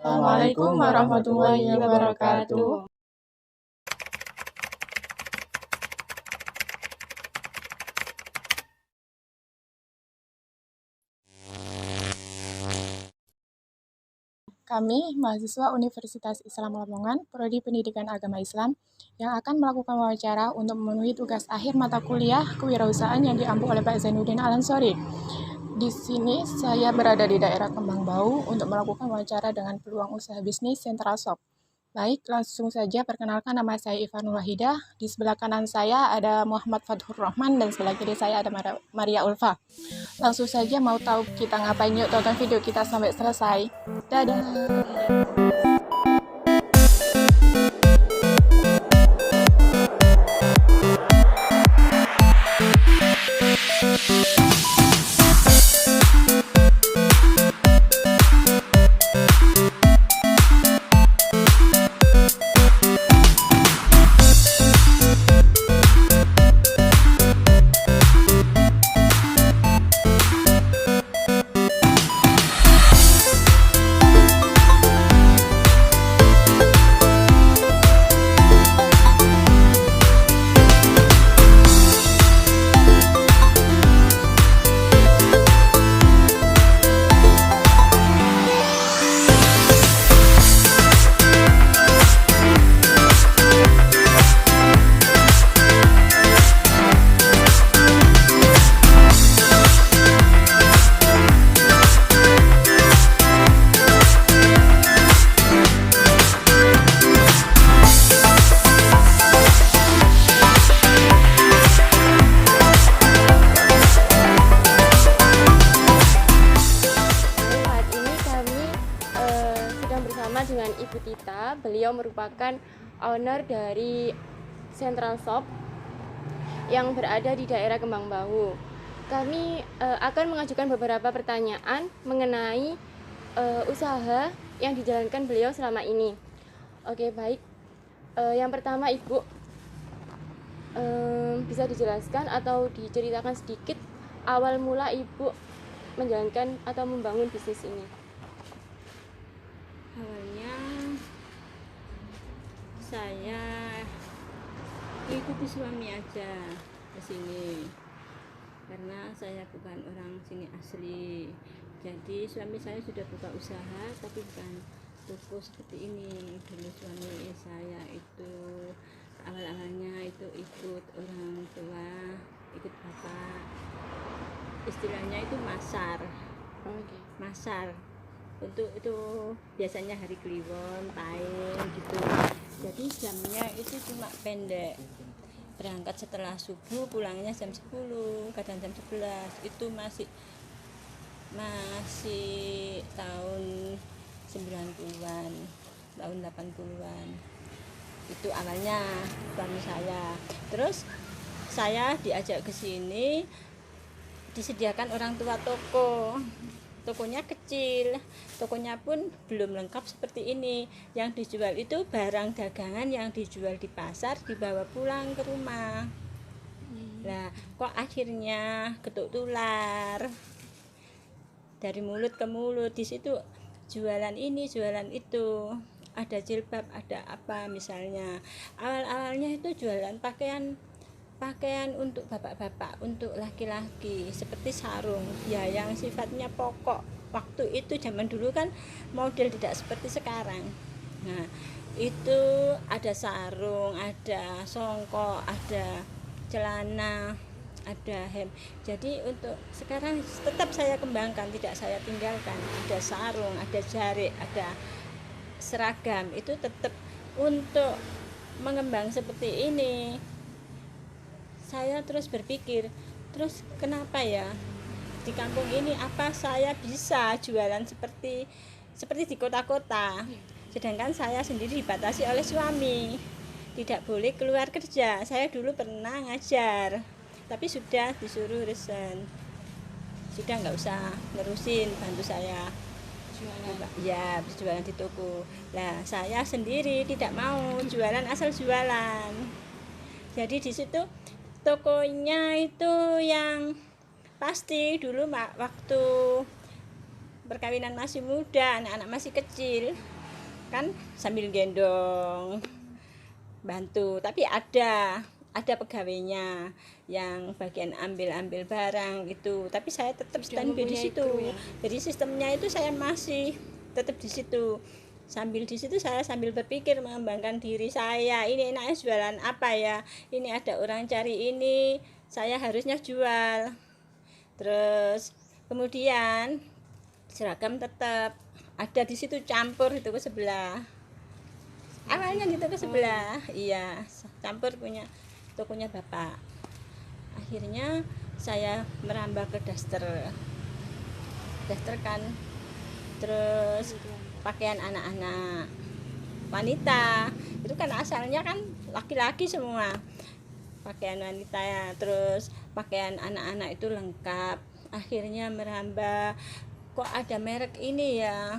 Assalamualaikum warahmatullahi wabarakatuh. Kami, mahasiswa Universitas Islam Lamongan, Prodi Pendidikan Agama Islam, yang akan melakukan wawancara untuk memenuhi tugas akhir mata kuliah kewirausahaan yang diampu oleh Pak Zainuddin Al-Ansori. Di sini saya berada di daerah Kembang Bau untuk melakukan wawancara dengan peluang usaha bisnis Central Shop. Baik, langsung saja perkenalkan, nama saya Ivanul Wahidah. Di sebelah kanan saya ada Muhammad Fathur Rahman dan sebelah kiri saya ada Maria Ulfa. Langsung saja, mau tahu kita ngapain, yuk tonton video kita sampai selesai. Dadah! Dengan Ibu Tita. Beliau merupakan owner dari Central Shop yang berada di daerah Kembang Bau. Kami akan mengajukan beberapa pertanyaan mengenai usaha yang dijalankan beliau selama ini. Oke, baik. Yang pertama, Ibu bisa dijelaskan atau diceritakan sedikit awal mula Ibu menjalankan atau membangun bisnis ini? Awalnya saya ikuti suami aja ke sini karena saya bukan orang sini asli. Jadi suami saya sudah buka usaha tapi bukan toko seperti ini. Dulu suami saya itu awal-awalnya itu ikut orang tua, ikut bapak, istilahnya itu masar. Masar untuk itu biasanya hari Kliwon, Paing gitu. Jadi jamnya itu cuma pendek. Berangkat setelah subuh, pulangnya jam 10, kadang jam 11. Itu masih tahun 90-an, tahun 80-an. Itu awalnya suami saya. Terus saya diajak ke sini, disediakan orang tua toko. Tokonya kecil, tokonya pun belum lengkap seperti ini. Yang dijual itu barang dagangan yang dijual di pasar dibawa pulang ke rumah. Nah, kok akhirnya getuk tular dari mulut ke mulut. Di situ jualan ini, jualan itu, ada jilbab, ada apa misalnya. Awal-awalnya itu jualan pakaian untuk bapak-bapak, untuk laki-laki seperti sarung ya, yang sifatnya pokok. Waktu itu zaman dulu kan model tidak seperti sekarang. Nah, itu ada sarung, ada songkok, ada celana, ada hem. Jadi untuk sekarang tetap saya kembangkan, tidak saya tinggalkan. Ada sarung, ada jarik, ada seragam, itu tetap untuk mengembang seperti ini. Saya terus berpikir, terus kenapa ya di kampung ini apa saya bisa jualan seperti di kota-kota, sedangkan saya sendiri dibatasi oleh suami, tidak boleh keluar kerja. Saya dulu pernah ngajar tapi sudah disuruh resign, sudah nggak usah nerusin bantu saya ya berjualan di toko. Nah, saya sendiri tidak mau jualan asal jualan. Jadi di situ tokonya itu yang pasti dulu waktu perkawinan masih muda, anak-anak masih kecil kan, sambil gendong bantu. Tapi ada pegawainya yang bagian ambil barang itu, tapi saya tetap standby di situ ya? Jadi sistemnya itu saya masih tetap di situ. Sambil di situ saya sambil berpikir mengembangkan diri saya, ini enaknya jualan apa ya, ini ada orang cari ini, saya harusnya jual. Terus kemudian seragam tetap ada di situ, campur itu ke sebelah, awalnya di toko sebelah, iya campur punya tokonya bapak. Akhirnya saya merambah ke daster kan, terus pakaian anak-anak wanita itu kan asalnya kan laki-laki semua pakaian wanita ya, terus pakaian anak-anak itu lengkap. Akhirnya merambah, kok ada merek ini ya,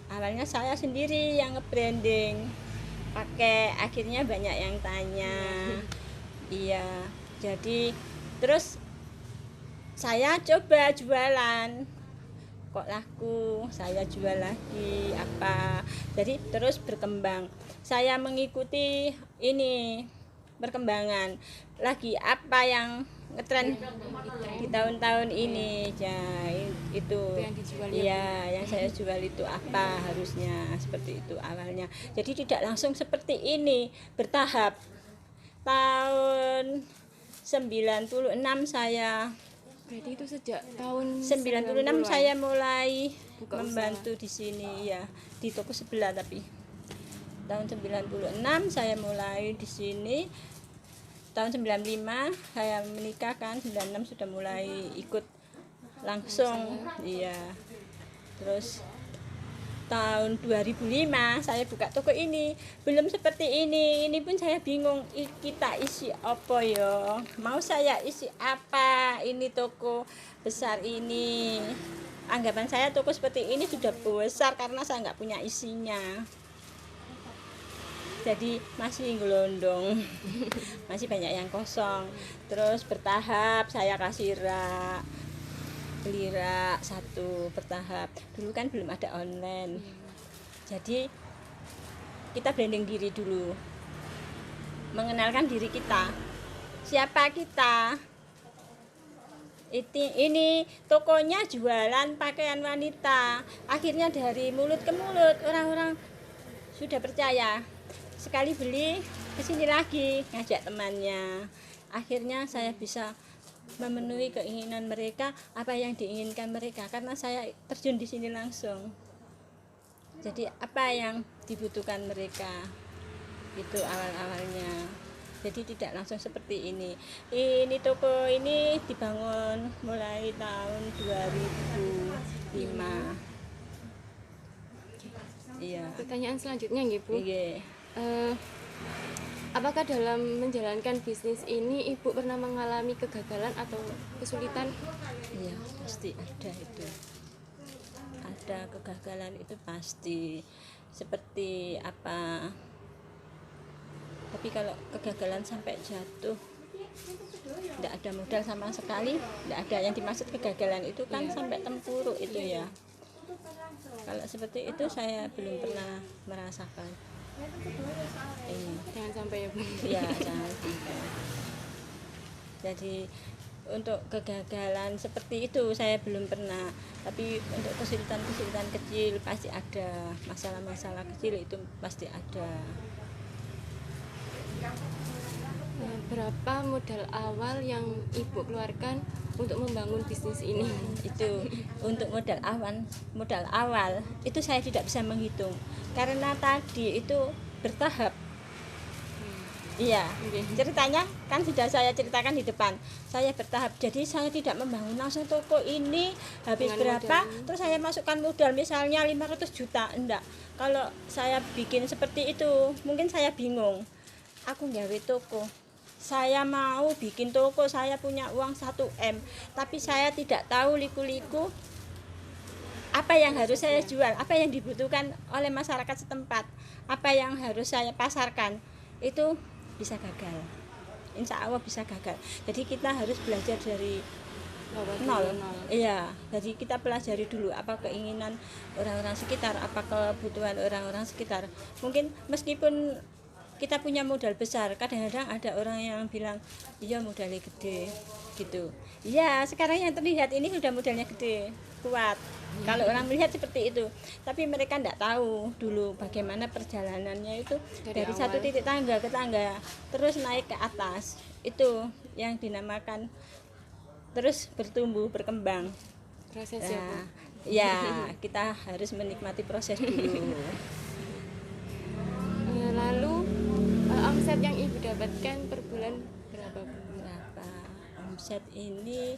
awalnya saya sendiri yang nge-branding pakai, akhirnya banyak yang tanya. Iya, jadi terus saya coba jualan, kok laku, saya jual lagi apa, jadi terus berkembang. Saya mengikuti ini perkembangan lagi apa yang ngetren di tahun-tahun ini ya, itu yang dijual iya yang saya jual itu apa, harusnya seperti itu awalnya. Jadi tidak langsung seperti ini, bertahap. Tahun 96 saya, berarti itu sejak tahun 96 saya mulai Buka membantu di sini ya, di toko sebelah. Tapi tahun 96 saya mulai di sini. Tahun 95 saya menikah kan, 96 sudah mulai ikut langsung. Iya. Terus tahun 2005 saya buka toko ini, belum seperti ini pun saya bingung kita isi apa ya, mau saya isi apa, ini toko besar ini, anggapan saya toko seperti ini sudah besar karena saya nggak punya isinya, jadi masih gelondong. Masih banyak yang kosong. Terus bertahap saya kasih rak, beli rak satu bertahap. Dulu kan belum ada online, jadi kita branding diri dulu, mengenalkan diri kita, siapa kita. Ini tokonya jualan pakaian wanita. Akhirnya dari mulut ke mulut orang-orang sudah percaya, sekali beli kesini lagi ngajak temannya. Akhirnya saya bisa memenuhi keinginan mereka, apa yang diinginkan mereka, karena saya terjun di sini langsung. Jadi apa yang dibutuhkan mereka itu awal-awalnya. Jadi tidak langsung seperti ini. Ini toko ini dibangun mulai tahun 2005. Iya. Pertanyaan selanjutnya nggih, Bu. Iya. Apakah dalam menjalankan bisnis ini Ibu pernah mengalami kegagalan atau kesulitan? Iya, pasti ada itu. Ada kegagalan itu pasti. Seperti apa? Tapi kalau kegagalan sampai jatuh, tidak ada modal sama sekali, tidak ada. Yang dimaksud kegagalan itu kan sampai tempuruk itu ya. Kalau seperti itu saya belum pernah merasakan. Jangan sampai ya, Bu. Iya, jangan sampai. Jadi untuk kegagalan seperti itu saya belum pernah. Tapi untuk kesulitan-kesulitan kecil pasti ada, masalah-masalah kecil itu pasti ada. Berapa modal awal yang Ibu keluarkan untuk membangun bisnis ini? Itu untuk modal awal itu saya tidak bisa menghitung karena tadi itu bertahap. Iya, ceritanya kan sudah saya ceritakan di depan. Saya bertahap, jadi saya tidak membangun langsung toko ini habis Dengan berapa, modal. terus saya masukkan modal misalnya 500 juta, enggak. Kalau saya bikin seperti itu, mungkin saya bingung. Aku nggawe toko, saya mau bikin toko, saya punya uang 1M, tapi saya tidak tahu liku-liku apa yang harus saya jual, apa yang dibutuhkan oleh masyarakat setempat, apa yang harus saya pasarkan, itu bisa gagal. Insya Allah bisa gagal. Jadi kita harus belajar dari Bahwa nol. dulu nol. Iya, jadi kita pelajari dulu apa keinginan orang-orang sekitar, apa kebutuhan orang-orang sekitar. Mungkin meskipun kita punya modal besar, kadang-kadang ada orang yang bilang iya modalnya gede gitu. Iya, sekarang yang terlihat ini sudah modalnya gede, kuat. Kalau orang melihat seperti itu, tapi mereka tidak tahu dulu bagaimana perjalanannya itu Dari dari satu awal. titik tangga ke tangga, terus naik ke atas. Itu yang dinamakan terus bertumbuh berkembang. Proses ya, Bu. Nah, ya kita harus menikmati proses dulu. Lalu omset yang Ibu dapatkan per bulan berapa, Bu? Berapa omset ini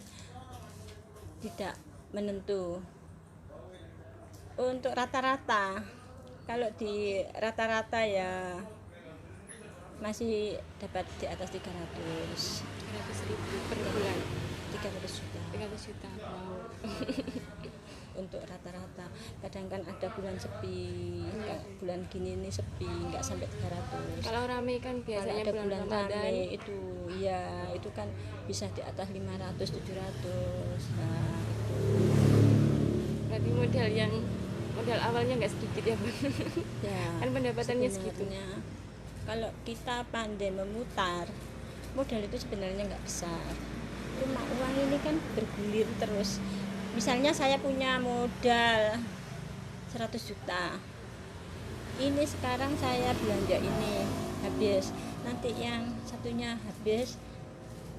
tidak menentu. Untuk rata-rata, kalau di rata-rata ya masih dapat di atas 300 300.000 per bulan. 300 juta 300 juta. Wow. untuk rata-rata. Kadang kan ada bulan sepi, kayak bulan gini nih sepi, nggak sampai 300. Kalau rame kan Kalau biasanya ada bulan bulan Ramadan. rame itu ya itu kan bisa di atas 500 700. Nah itu Berarti modal awalnya nggak sedikit ya, Bu. ya Kan pendapatannya segitu. sebenarnya kalau kita pandai memutar modal itu sebenarnya nggak besar, cuma uang ini kan bergulir terus. Misalnya saya punya modal 100 juta, ini sekarang saya belanja ini habis, nanti yang satunya habis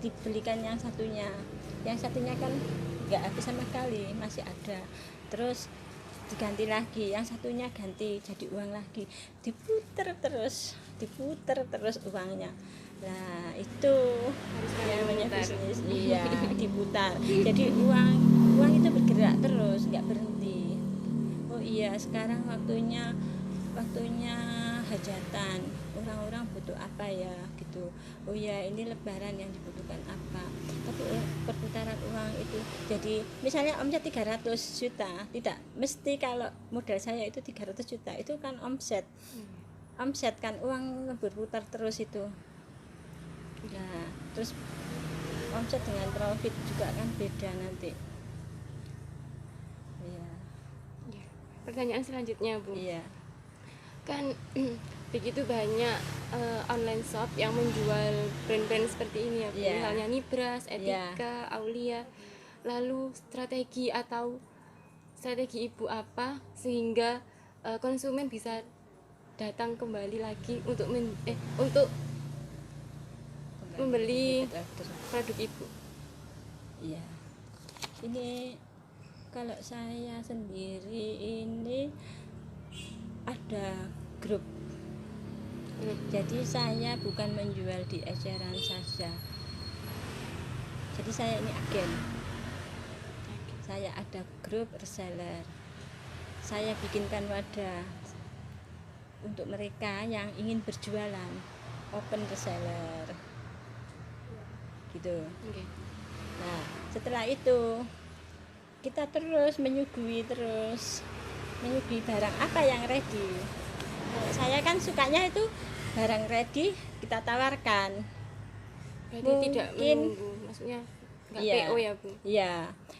dibelikan yang satunya kan nggak habis sama sekali, masih ada, terus diganti lagi, yang satunya ganti jadi uang lagi, diputer terus uangnya. Nah itu Harus namanya memutar. bisnis, iya diputar, jadi uang itu bergerak terus, nggak berhenti. Oh iya, sekarang waktunya hajatan, orang-orang butuh apa ya gitu. Oh ya, ini lebaran yang dibutuhkan apa, tapi perputaran uang itu, jadi misalnya omset 300 juta, tidak mesti kalau modal saya itu 300 juta itu kan omset kan uang berputar terus itu. Nah terus omset dengan profit juga kan beda nanti. Iya. Ya. Pertanyaan selanjutnya, Bu. Iya. Kan begitu banyak online shop yang menjual brand-brand seperti ini ya, Bu. Iya. Misalnya Nibras, Etika, Aulia. Lalu strategi Ibu apa sehingga konsumen bisa datang kembali lagi untuk membeli produk Ibu? Iya. Ini kalau saya sendiri ini ada grup. Jadi saya bukan menjual di eceran saja. Jadi saya ini agen. Saya ada grup reseller. Saya bikinkan wadah untuk mereka yang ingin berjualan, open reseller. Gitu. Oke. Nah, setelah itu kita terus menyuguhi barang apa yang ready. Saya kan sukanya itu barang ready kita tawarkan. Berarti tidak menunggu, maksudnya nggak Iya. PO ya, Bu? Iya.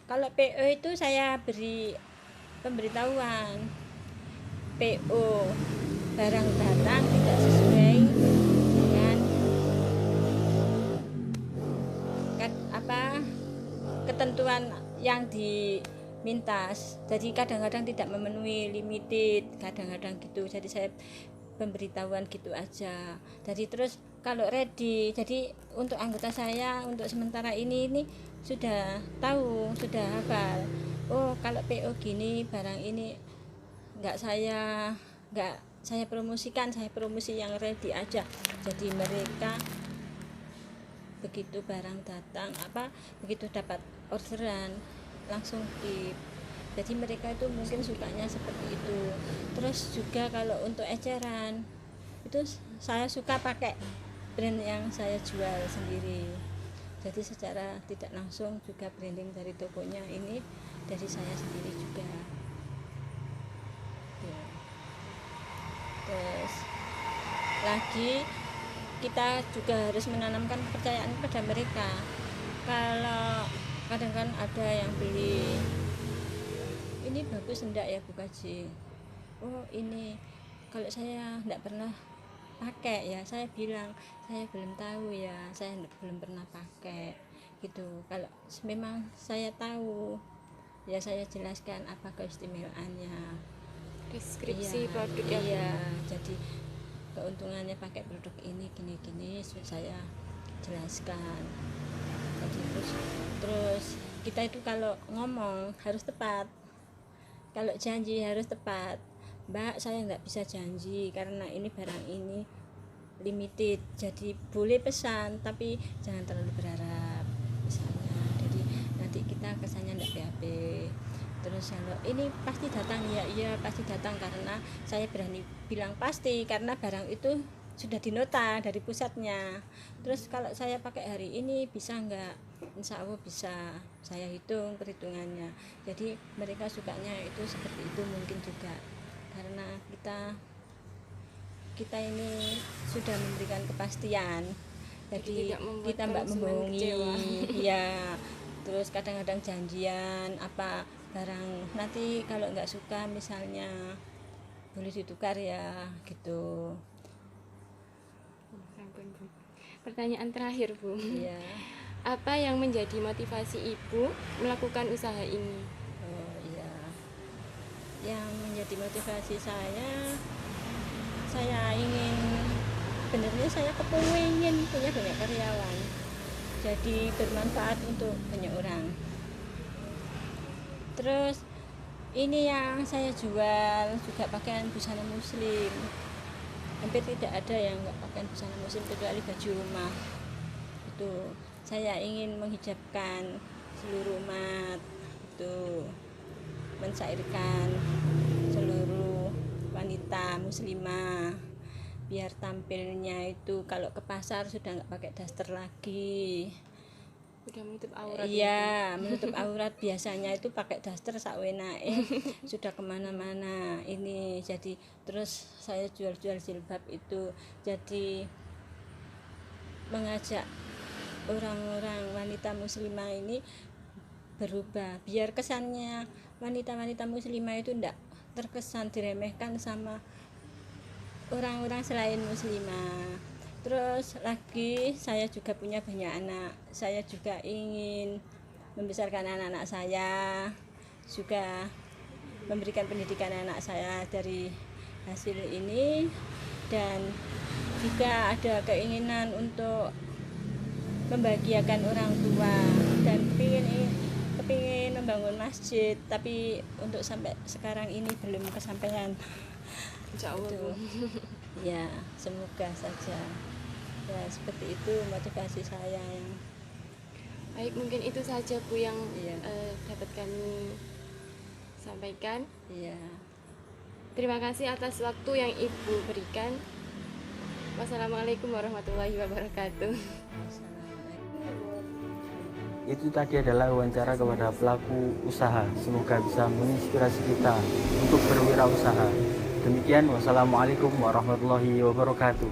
Kalau PO itu saya beri pemberitahuan. PO barang datang tidak sesuai dengan ketentuan yang diminta. Jadi kadang-kadang tidak memenuhi limited, kadang-kadang gitu. Jadi saya pemberitahuan gitu aja. Jadi terus kalau ready, jadi untuk anggota saya untuk sementara ini sudah tahu, sudah hafal. Oh, kalau PO gini barang ini nggak saya promosikan, saya promosi yang ready aja. Jadi mereka begitu barang datang begitu dapat orderan langsung keep. Jadi mereka itu mungkin sukanya seperti itu. Terus juga kalau untuk eceran itu saya suka pakai brand yang saya jual sendiri. Jadi secara tidak langsung juga branding dari tokonya ini dari saya sendiri juga ya. Terus lagi kita juga harus menanamkan kepercayaan pada mereka. Kalau kadang kan ada yang beli, ini bagus enggak ya Bu Kaji, oh ini kalau saya enggak pernah pakai ya, saya bilang saya belum tahu ya, saya belum pernah pakai gitu. Kalau memang saya tahu ya saya jelaskan apa keistimewaannya, Deskripsi iya, produk ya Bu. iya, jadi keuntungannya pakai produk ini gini-gini saya jelaskan. Jadi terus kita itu kalau ngomong harus tepat, kalau janji harus tepat. Mbak, saya nggak bisa janji karena ini barang ini limited, jadi boleh pesan tapi jangan terlalu berharap misalnya, jadi nanti kita kesannya nggak PHP. Terus kalau ini pasti datang ya, iya pasti datang, karena saya berani bilang pasti karena barang itu sudah dinota dari pusatnya. Terus kalau saya pakai hari ini bisa nggak, insya Allah bisa, saya hitung perhitungannya. Jadi mereka sukanya itu seperti itu mungkin juga karena kita ini sudah memberikan kepastian, jadi kita mbak membohongi ya. Terus kadang-kadang janjian apa barang nanti kalau nggak suka misalnya boleh ditukar ya gitu. Pertanyaan terakhir Bu, Iya. apa yang menjadi motivasi Ibu melakukan usaha ini? Oh iya, yang menjadi motivasi saya ingin, sebenarnya saya kepingin punya banyak karyawan, jadi bermanfaat untuk banyak orang. Terus ini yang saya jual juga pakaian busana muslim, hampir tidak ada yang nggak pakaian busana muslim kecuali baju rumah. Itu saya ingin menghijabkan seluruh umat, itu mencairkan seluruh wanita muslimah biar tampilnya itu kalau ke pasar sudah nggak pakai daster lagi, Udah menutup aurat. iya menutup aurat, biasanya itu pakai daster sakwenake sudah kemana-mana ini. Jadi terus saya jual-jual jilbab itu, jadi mengajak orang-orang wanita muslimah ini berubah biar kesannya wanita-wanita muslimah itu enggak terkesan diremehkan sama orang-orang selain muslimah. Terus lagi saya juga punya banyak anak, saya juga ingin membesarkan anak-anak saya, juga memberikan pendidikan anak saya dari hasil ini, dan juga ada keinginan untuk membahagiakan orang tua dan kepingin membangun masjid, tapi untuk sampai sekarang ini belum kesampaian. Insya Allah Bu. Ya semoga saja ya, seperti itu motivasi saya yang Baik, mungkin itu saja Bu yang Iya. dapat kami sampaikan. ya. Terima kasih atas waktu yang Ibu berikan. Wassalamualaikum warahmatullahi wabarakatuh. Itu tadi adalah wawancara kepada pelaku usaha. Semoga bisa menginspirasi kita untuk berwirausaha. Demikian, wassalamualaikum warahmatullahi wabarakatuh.